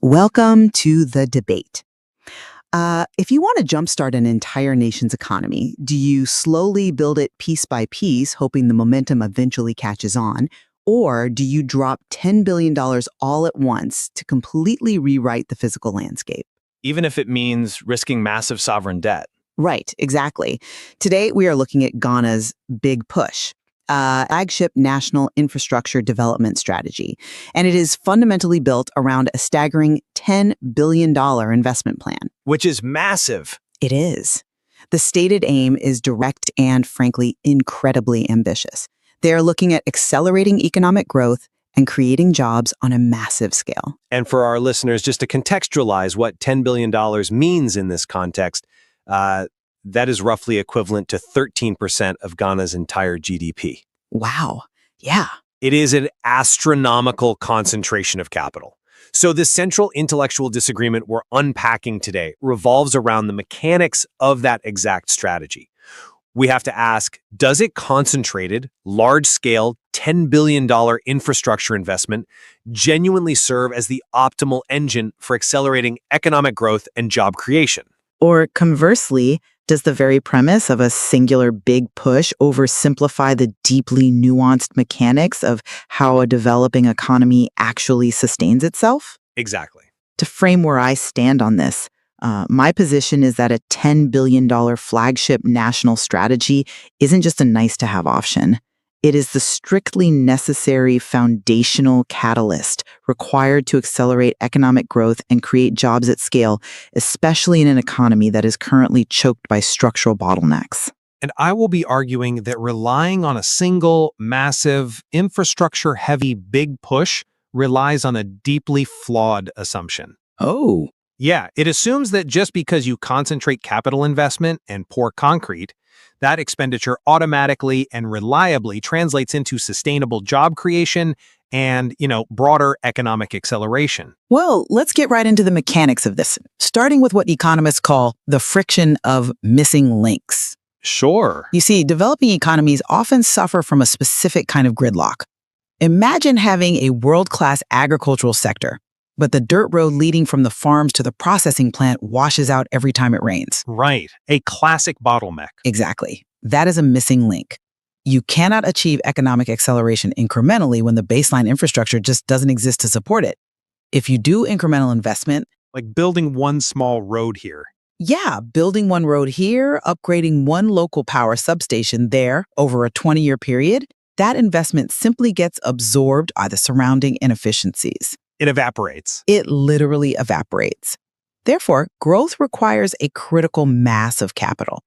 Welcome to the debate. If you want to jumpstart an entire nation's economy, do you slowly build it piece by piece, hoping the momentum eventually catches on? Or do you drop $10 billion all at once to completely rewrite the physical landscape? Even if it means risking massive sovereign debt. Right, exactly. Today, we are looking at Ghana's Big Push, flagship national infrastructure development strategy. And it is fundamentally built around a staggering $10 billion investment plan. Which is massive. It is. The stated aim is direct and, frankly, incredibly ambitious. They are looking at accelerating economic growth and creating jobs on a massive scale. And for our listeners, just to contextualize what $10 billion means in this context, that is roughly equivalent to 13% of Ghana's entire GDP. Wow. Yeah. It is an astronomical concentration of capital. So the central intellectual disagreement we're unpacking today revolves around the mechanics of that exact strategy. We have to ask, does a concentrated, large-scale, $10 billion infrastructure investment genuinely serve as the optimal engine for accelerating economic growth and job creation? Or conversely, does the very premise of a singular big push oversimplify the deeply nuanced mechanics of how a developing economy actually sustains itself? Exactly. To frame where I stand on this, my position is that a $10 billion flagship national strategy isn't just a nice-to-have option. It is the strictly necessary foundational catalyst required to accelerate economic growth and create jobs at scale, especially in an economy that is currently choked by structural bottlenecks. And I will be arguing that relying on a single, massive, infrastructure-heavy big push relies on a deeply flawed assumption. Oh. Yeah, it assumes that just because you concentrate capital investment and pour concrete, that expenditure automatically and reliably translates into sustainable job creation and, broader economic acceleration. Well, let's get right into the mechanics of this, starting with what economists call the friction of missing links. Sure. You see, developing economies often suffer from a specific kind of gridlock. Imagine having a world-class agricultural sector, but the dirt road leading from the farms to the processing plant washes out every time it rains. Right. A classic bottleneck. Exactly. That is a missing link. You cannot achieve economic acceleration incrementally when the baseline infrastructure just doesn't exist to support it. If you do incremental investment, Like building one small road here. yeah, building one road here, upgrading one local power substation there over a 20-year period, that investment simply gets absorbed by the surrounding inefficiencies. It evaporates. It literally evaporates. Therefore, growth requires a critical mass of capital.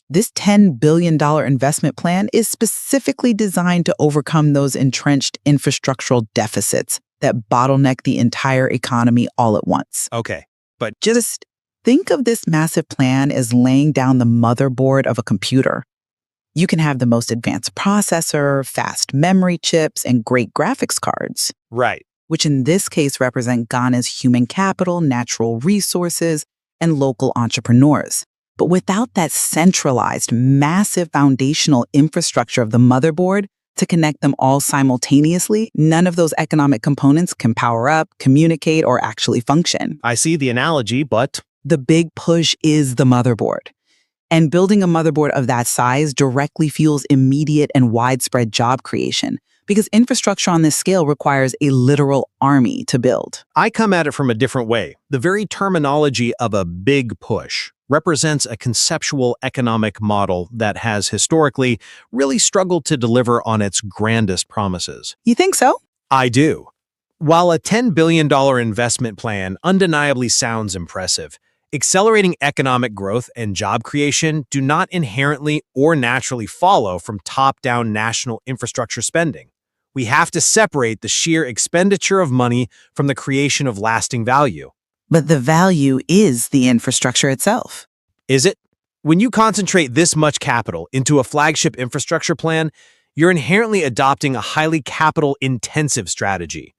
This $10 billion investment plan is specifically designed to overcome those entrenched infrastructural deficits that bottleneck the entire economy all at once. Okay, but Just think of this massive plan as laying down the motherboard of a computer. You can have the most advanced processor, fast memory chips, and great graphics cards, right. which in this case represent Ghana's human capital, natural resources, and local entrepreneurs. But without that centralized, massive foundational infrastructure of the motherboard to connect them all simultaneously, none of those economic components can power up, communicate, or actually function. I see the analogy, but The big push is the motherboard. And building a motherboard of that size directly fuels immediate and widespread job creation, because infrastructure on this scale requires a literal army to build. I come at it from a different way. The very terminology of a big push represents a conceptual economic model that has historically really struggled to deliver on its grandest promises. You think so? I do. While a $10 billion investment plan undeniably sounds impressive, accelerating economic growth and job creation do not inherently or naturally follow from top-down national infrastructure spending. We have to separate the sheer expenditure of money from the creation of lasting value. But the value is the infrastructure itself. Is it? When you concentrate this much capital into a flagship infrastructure plan, you're inherently adopting a highly capital-intensive strategy.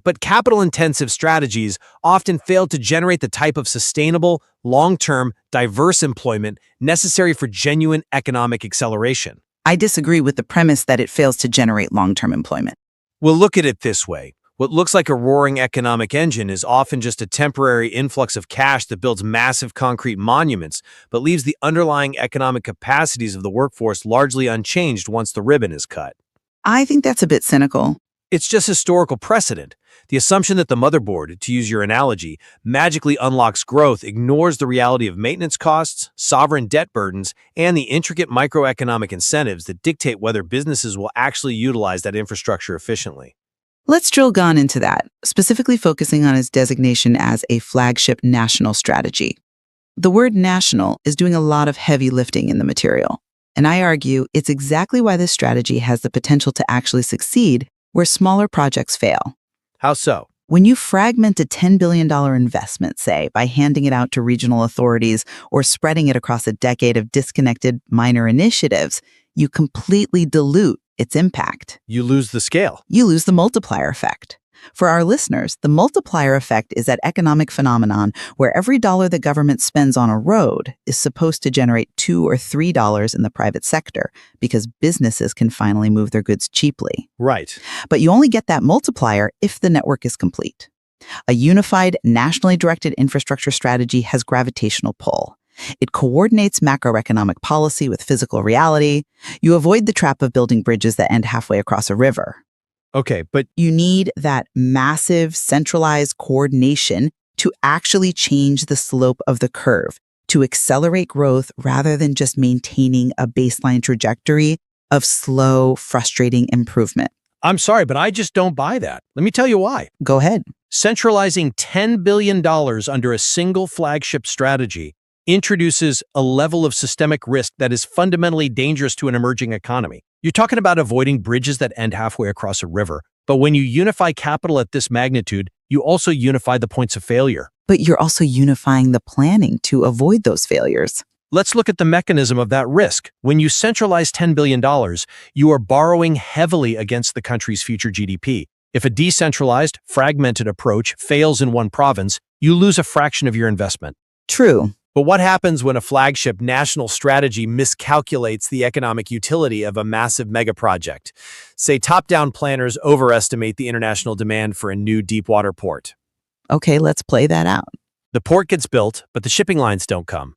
But capital-intensive strategies often fail to generate the type of sustainable, long-term, diverse employment necessary for genuine economic acceleration. I disagree with the premise that it fails to generate long-term employment. We'll look at it this way. What looks like a roaring economic engine is often just a temporary influx of cash that builds massive concrete monuments, but leaves the underlying economic capacities of the workforce largely unchanged once the ribbon is cut. I think that's a bit cynical. It's just historical precedent. The assumption that the motherboard, to use your analogy, magically unlocks growth ignores the reality of maintenance costs, sovereign debt burdens, and the intricate microeconomic incentives that dictate whether businesses will actually utilize that infrastructure efficiently. Let's drill down into that, specifically focusing on its designation as a flagship national strategy. The word national is doing a lot of heavy lifting in the material, and I argue it's exactly why this strategy has the potential to actually succeed where smaller projects fail. How so? When you fragment a $10 billion investment, say, by handing it out to regional authorities or spreading it across a decade of disconnected minor initiatives, you completely dilute its impact. You lose the scale. You lose the multiplier effect. For our listeners, the multiplier effect is that economic phenomenon where every dollar the government spends on a road is supposed to generate $2 or $3 in the private sector because businesses can finally move their goods cheaply. Right. But you only get that multiplier if the network is complete. A unified, nationally directed infrastructure strategy has gravitational pull. It coordinates macroeconomic policy with physical reality. You avoid the trap of building bridges that end halfway across a river. Okay, but You need that massive, centralized coordination to actually change the slope of the curve, to accelerate growth rather than just maintaining a baseline trajectory of slow, frustrating improvement. I'm sorry, but I just don't buy that. Let me tell you why. Go ahead. Centralizing $10 billion under a single flagship strategy introduces a level of systemic risk that is fundamentally dangerous to an emerging economy. You're talking about avoiding bridges that end halfway across a river, but when you unify capital at this magnitude, you also unify the points of failure. But you're also unifying the planning to avoid those failures. Let's look at the mechanism of that risk. When you centralize $10 billion, you are borrowing heavily against the country's future GDP. If a decentralized, fragmented approach fails in one province, you lose a fraction of your investment. True. But what happens when a flagship national strategy miscalculates the economic utility of a massive mega project? Say top-down planners overestimate the international demand for a new deepwater port. Okay, let's play that out. The port gets built, but the shipping lines don't come.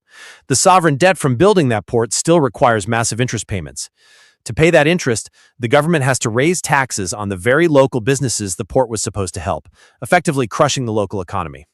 The sovereign debt from building that port still requires massive interest payments. To pay that interest, the government has to raise taxes on the very local businesses the port was supposed to help, effectively crushing the local economy.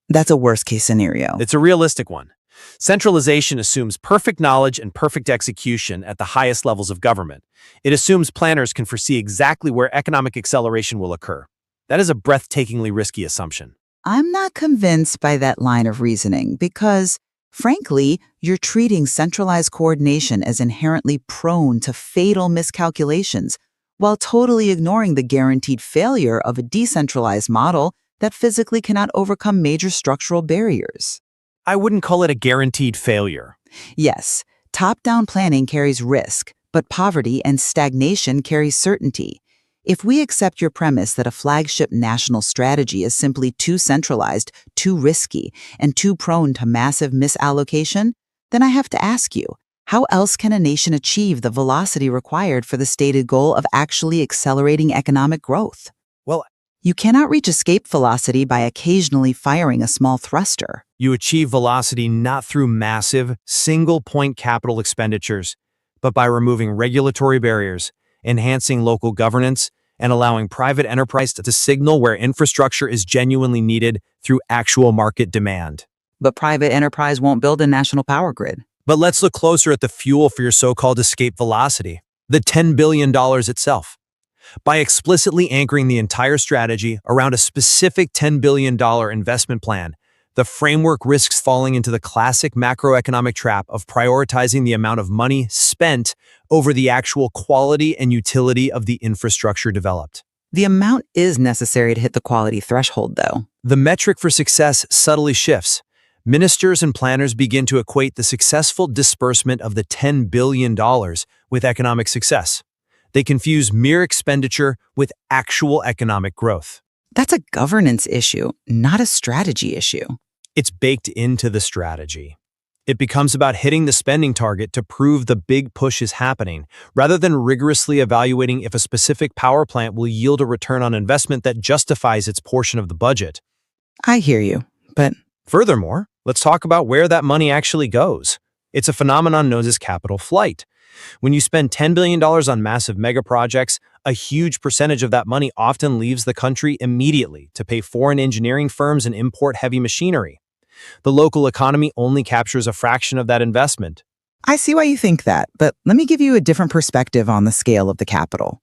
That's a worst-case scenario. It's a realistic one. Centralization assumes perfect knowledge and perfect execution at the highest levels of government. It assumes planners can foresee exactly where economic acceleration will occur. That is a breathtakingly risky assumption. I'm not convinced by that line of reasoning because, frankly, you're treating centralized coordination as inherently prone to fatal miscalculations while totally ignoring the guaranteed failure of a decentralized model that physically cannot overcome major structural barriers. I wouldn't call it a guaranteed failure. Yes, top-down planning carries risk, but poverty and stagnation carry certainty. If we accept your premise that a flagship national strategy is simply too centralized, too risky, and too prone to massive misallocation, then I have to ask you, how else can a nation achieve the velocity required for the stated goal of actually accelerating economic growth? Well, You cannot reach escape velocity by occasionally firing a small thruster. you achieve velocity not through massive, single-point capital expenditures, but by removing regulatory barriers, enhancing local governance, and allowing private enterprise to signal where infrastructure is genuinely needed through actual market demand. But private enterprise won't build a national power grid. But let's look closer at the fuel for your so-called escape velocity, the $10 billion itself. By explicitly anchoring the entire strategy around a specific $10 billion investment plan, the framework risks falling into the classic macroeconomic trap of prioritizing the amount of money spent over the actual quality and utility of the infrastructure developed. The amount is necessary to hit the quality threshold, though. The metric for success subtly shifts. Ministers and planners begin to equate the successful disbursement of the $10 billion with economic success. They confuse mere expenditure with actual economic growth. That's a governance issue, not a strategy issue. It's baked into the strategy. It becomes about hitting the spending target to prove the big push is happening, rather than rigorously evaluating if a specific power plant will yield a return on investment that justifies its portion of the budget. I hear you, but Furthermore, let's talk about where that money actually goes. It's a phenomenon known as capital flight. When you spend $10 billion on massive mega projects, a huge percentage of that money often leaves the country immediately to pay foreign engineering firms and import heavy machinery. The local economy only captures a fraction of that investment. I see why you think that, but let me give you a different perspective on the scale of the capital.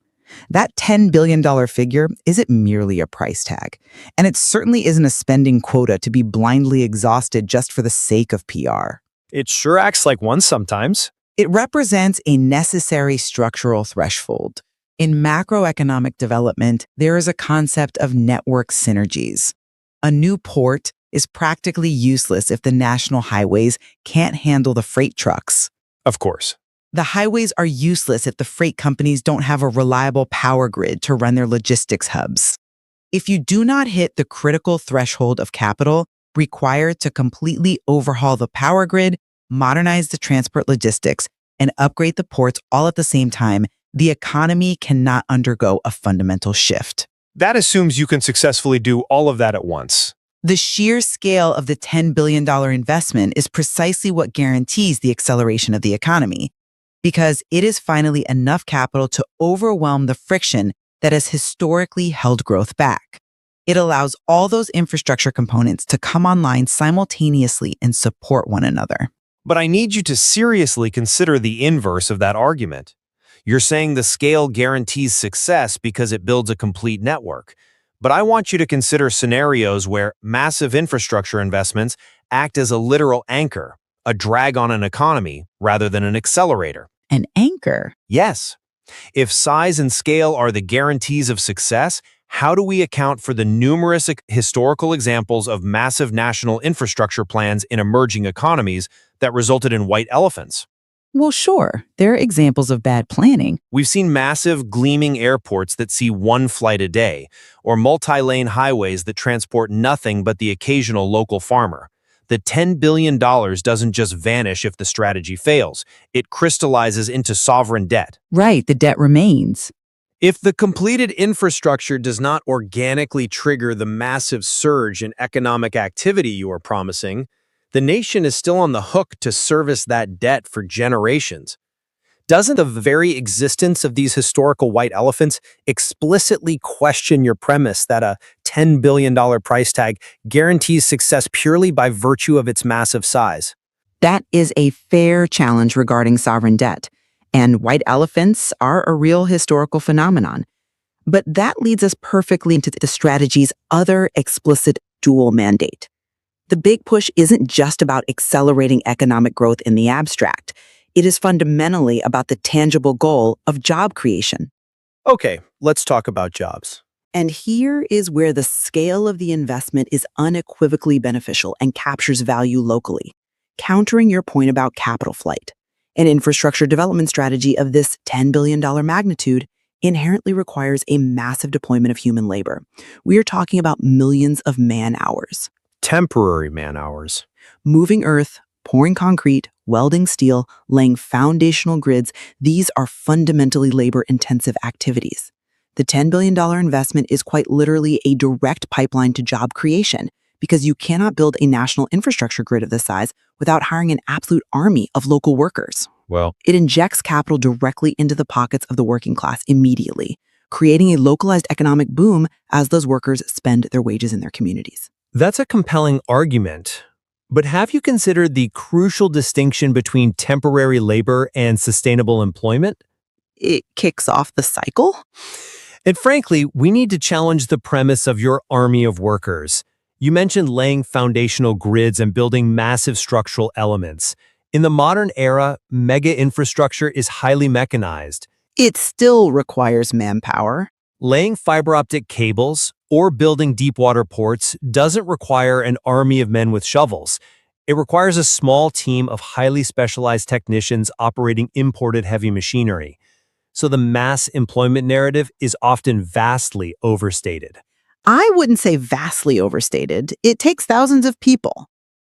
That $10 billion figure isn't merely a price tag, and it certainly isn't a spending quota to be blindly exhausted just for the sake of PR. It sure acts like one sometimes. It represents a necessary structural threshold. In macroeconomic development, there is a concept of network synergies. A new port is practically useless if the national highways can't handle the freight trucks. Of course. The highways are useless if the freight companies don't have a reliable power grid to run their logistics hubs. If you do not hit the critical threshold of capital required to completely overhaul the power grid, modernize the transport logistics, and upgrade the ports all at the same time, the economy cannot undergo a fundamental shift. That assumes you can successfully do all of that at once. The sheer scale of the $10 billion investment is precisely what guarantees the acceleration of the economy, because it is finally enough capital to overwhelm the friction that has historically held growth back. It allows all those infrastructure components to come online simultaneously and support one another. But I need you to seriously consider the inverse of that argument. You're saying the scale guarantees success because it builds a complete network. But I want you to consider scenarios where massive infrastructure investments act as a literal anchor, a drag on an economy rather than an accelerator. An anchor? Yes. If size and scale are the guarantees of success, how do we account for the numerous historical examples of massive national infrastructure plans in emerging economies that resulted in white elephants? Well, sure. There are examples of bad planning. We've seen massive, gleaming airports that see one flight a day, or multi-lane highways that transport nothing but the occasional local farmer. The $10 billion doesn't just vanish if the strategy fails. It crystallizes into sovereign debt. Right, the debt remains. If the completed infrastructure does not organically trigger the massive surge in economic activity you are promising, the nation is still on the hook to service that debt for generations. Doesn't the very existence of these historical white elephants explicitly question your premise that a $10 billion price tag guarantees success purely by virtue of its massive size? That is a fair challenge regarding sovereign debt, and white elephants are a real historical phenomenon. But that leads us perfectly into the strategy's other explicit dual mandate. The big push isn't just about accelerating economic growth in the abstract. It is fundamentally about the tangible goal of job creation. Okay, let's talk about jobs. And here is where the scale of the investment is unequivocally beneficial and captures value locally, countering your point about capital flight. An infrastructure development strategy of this $10 billion magnitude inherently requires a massive deployment of human labor. We are talking about millions of man-hours. Temporary man-hours. Moving earth, pouring concrete, welding steel, laying foundational grids, these are fundamentally labor-intensive activities. The $10 billion investment is quite literally a direct pipeline to job creation, because you cannot build a national infrastructure grid of this size without hiring an absolute army of local workers. Well, It injects capital directly into the pockets of the working class immediately, creating a localized economic boom as those workers spend their wages in their communities. that's a compelling argument. But have you considered the crucial distinction between temporary labor and sustainable employment? It kicks off the cycle? And frankly, we need to challenge the premise of your army of workers. You mentioned laying foundational grids and building massive structural elements. In the modern era, mega infrastructure is highly mechanized. It still requires manpower. Laying fiber optic cables or building deep water ports doesn't require an army of men with shovels. It requires a small team of highly specialized technicians operating imported heavy machinery. So the mass employment narrative is often vastly overstated. I wouldn't say vastly overstated. It takes thousands of people.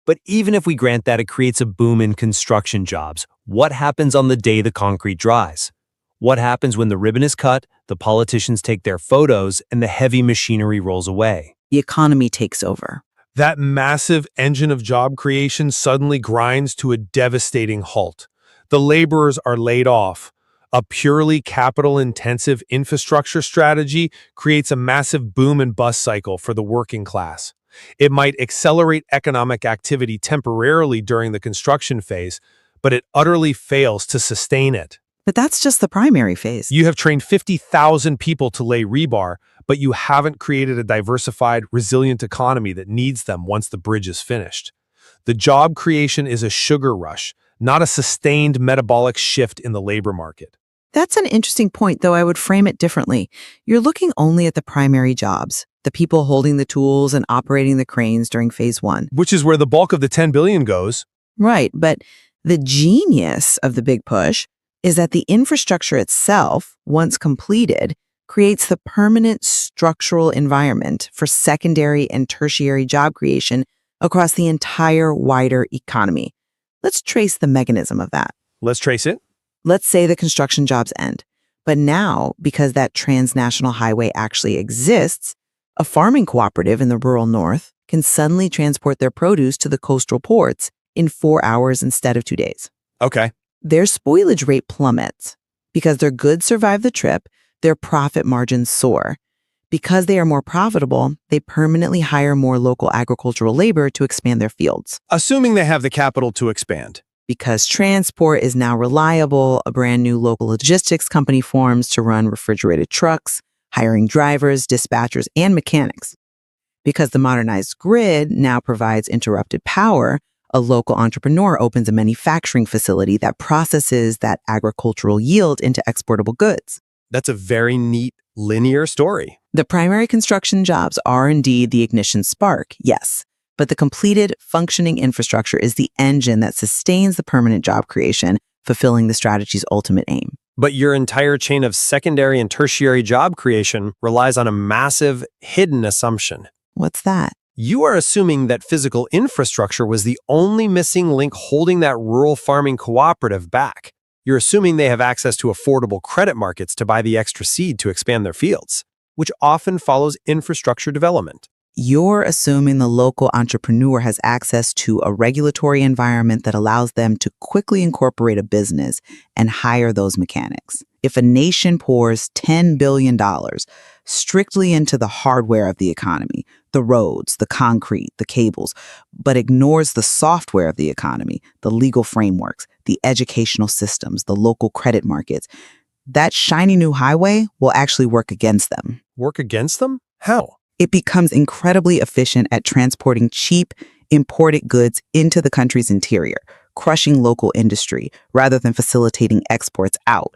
But even if we grant that it creates a boom in construction jobs, what happens on the day the concrete dries? What happens when the ribbon is cut, the politicians take their photos, and the heavy machinery rolls away? The economy takes over. That massive engine of job creation suddenly grinds to a devastating halt. The laborers are laid off. A purely capital-intensive infrastructure strategy creates a massive boom and bust cycle for the working class. It might accelerate economic activity temporarily during the construction phase, but it utterly fails to sustain it. But that's just the primary phase. You have trained 50,000 people to lay rebar, but you haven't created a diversified, resilient economy that needs them once the bridge is finished. The job creation is a sugar rush, not a sustained metabolic shift in the labor market. That's an interesting point, though I would frame it differently. You're looking only at the primary jobs, the people holding the tools and operating the cranes during phase one. Which is where the bulk of the $10 billion goes. Right, but the genius of the big push is that the infrastructure itself, once completed, creates the permanent structural environment for secondary and tertiary job creation across the entire wider economy. Let's trace the mechanism of that. Let's trace it. Let's say the construction jobs end. But now, because that transnational highway actually exists, a farming cooperative in the rural north can suddenly transport their produce to the coastal ports in 4 hours instead of 2 days. Okay. Their spoilage rate plummets. Because their goods survive the trip, their profit margins soar. Because they are more profitable, they permanently hire more local agricultural labor to expand their fields. Assuming they have the capital to expand. Because transport is now reliable, a brand new local logistics company forms to run refrigerated trucks, hiring drivers, dispatchers, and mechanics. Because the modernized grid now provides interrupted power, a local entrepreneur opens a manufacturing facility that processes that agricultural yield into exportable goods. That's a very neat, linear story. The primary construction jobs are indeed the ignition spark, yes, but the completed, functioning infrastructure is the engine that sustains the permanent job creation, fulfilling the strategy's ultimate aim. But your entire chain of secondary and tertiary job creation relies on a massive, hidden assumption. What's that? You are assuming that physical infrastructure was the only missing link holding that rural farming cooperative back. You're assuming they have access to affordable credit markets to buy the extra seed to expand their fields, which often follows infrastructure development. You're assuming the local entrepreneur has access to a regulatory environment that allows them to quickly incorporate a business and hire those mechanics. If a nation pours $10 billion strictly into the hardware of the economy, the roads, the concrete, the cables, but ignores the software of the economy, the legal frameworks, the educational systems, the local credit markets, that shiny new highway will actually work against them. Work against them? How? It becomes incredibly efficient at transporting cheap, imported goods into the country's interior, crushing local industry rather than facilitating exports out.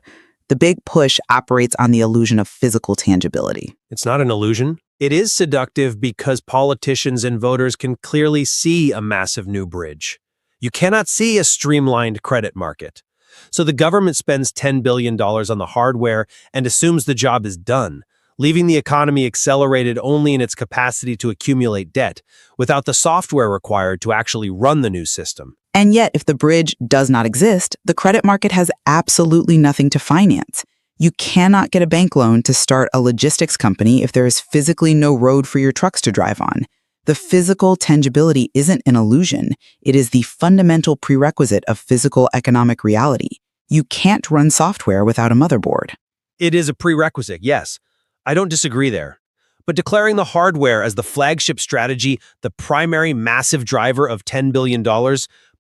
The big push operates on the illusion of physical tangibility. It's not an illusion. It is seductive because politicians and voters can clearly see a massive new bridge. You cannot see a streamlined credit market. So the government spends $10 billion on the hardware and assumes the job is done, leaving the economy accelerated only in its capacity to accumulate debt, without the software required to actually run the new system. And yet, if the bridge does not exist, the credit market has absolutely nothing to finance. You cannot get a bank loan to start a logistics company if there is physically no road for your trucks to drive on. The physical tangibility isn't an illusion. It is the fundamental prerequisite of physical economic reality. You can't run software without a motherboard. It is a prerequisite, yes. I don't disagree there. But declaring the hardware as the flagship strategy, the primary massive driver of $10 billion,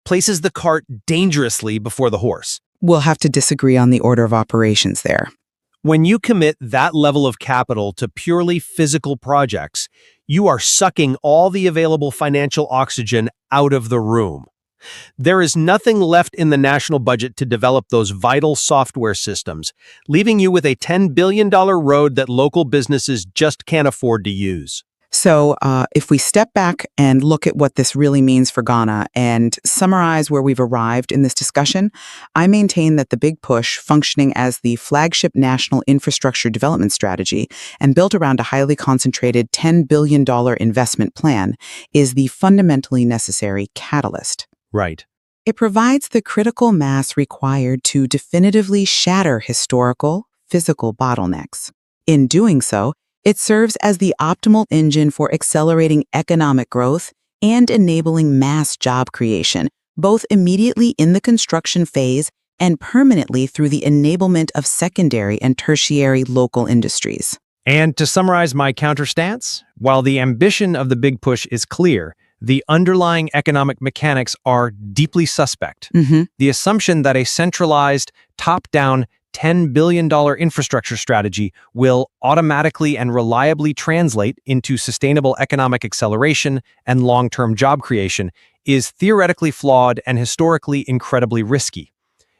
places the cart dangerously before the horse. We'll have to disagree on the order of operations there. When you commit that level of capital to purely physical projects, you are sucking all the available financial oxygen out of the room. There is nothing left in the national budget to develop those vital software systems, leaving you with a $10 billion road that local businesses just can't afford to use. So, if we step back and look at what this really means for Ghana and summarize where we've arrived in this discussion, I maintain that the Big Push, functioning as the flagship national infrastructure development strategy and built around a highly concentrated $10 billion investment plan, is the fundamentally necessary catalyst. Right. It provides the critical mass required to definitively shatter historical, physical bottlenecks. In doing so, it serves as the optimal engine for accelerating economic growth and enabling mass job creation, both immediately in the construction phase and permanently through the enablement of secondary and tertiary local industries. And to summarize my counterstance, while the ambition of the Big Push is clear, the underlying economic mechanics are deeply suspect. The assumption that a centralized, top-down, $10 billion infrastructure strategy will automatically and reliably translate into sustainable economic acceleration and long-term job creation is theoretically flawed and historically incredibly risky.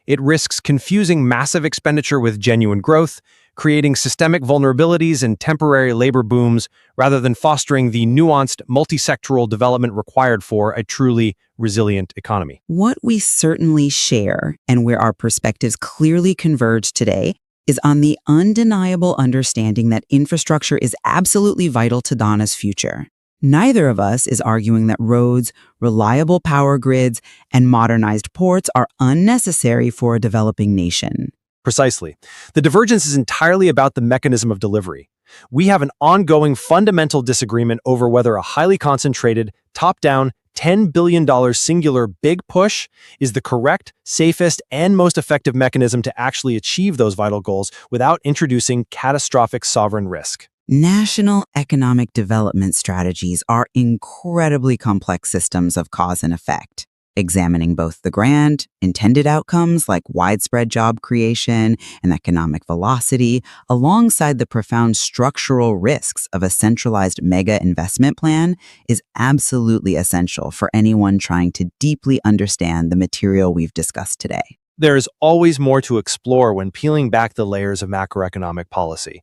It risks confusing massive expenditure with genuine growth, creating systemic vulnerabilities and temporary labor booms, rather than fostering the nuanced, multi-sectoral development required for a truly resilient economy. What we certainly share, and where our perspectives clearly converge today, is on the undeniable understanding that infrastructure is absolutely vital to Ghana's future. Neither of us is arguing that roads, reliable power grids, and modernized ports are unnecessary for a developing nation. Precisely. The divergence is entirely about the mechanism of delivery. We have an ongoing fundamental disagreement over whether a highly concentrated, top-down, $10 billion singular Big Push is the correct, safest, and most effective mechanism to actually achieve those vital goals without introducing catastrophic sovereign risk. National economic development strategies are incredibly complex systems of cause and effect, examining both the grand, intended outcomes like widespread job creation and economic velocity, alongside the profound structural risks of a centralized mega investment plan, is absolutely essential for anyone trying to deeply understand the material we've discussed today. There is always more to explore when peeling back the layers of macroeconomic policy.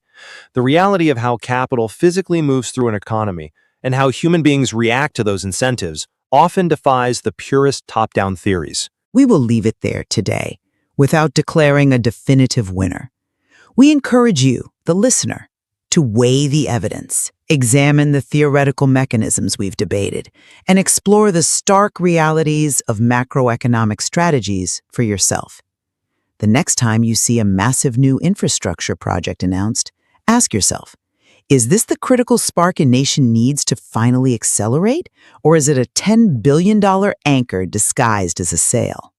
The reality of how capital physically moves through an economy and how human beings react to those incentives often defies the purest top-down theories. We will leave it there today, without declaring a definitive winner. We encourage you, the listener, to weigh the evidence, examine the theoretical mechanisms we've debated, and explore the stark realities of macroeconomic strategies for yourself. The next time you see a massive new infrastructure project announced, ask yourself, is this the critical spark a nation needs to finally accelerate, or is it a $10 billion anchor disguised as a sail?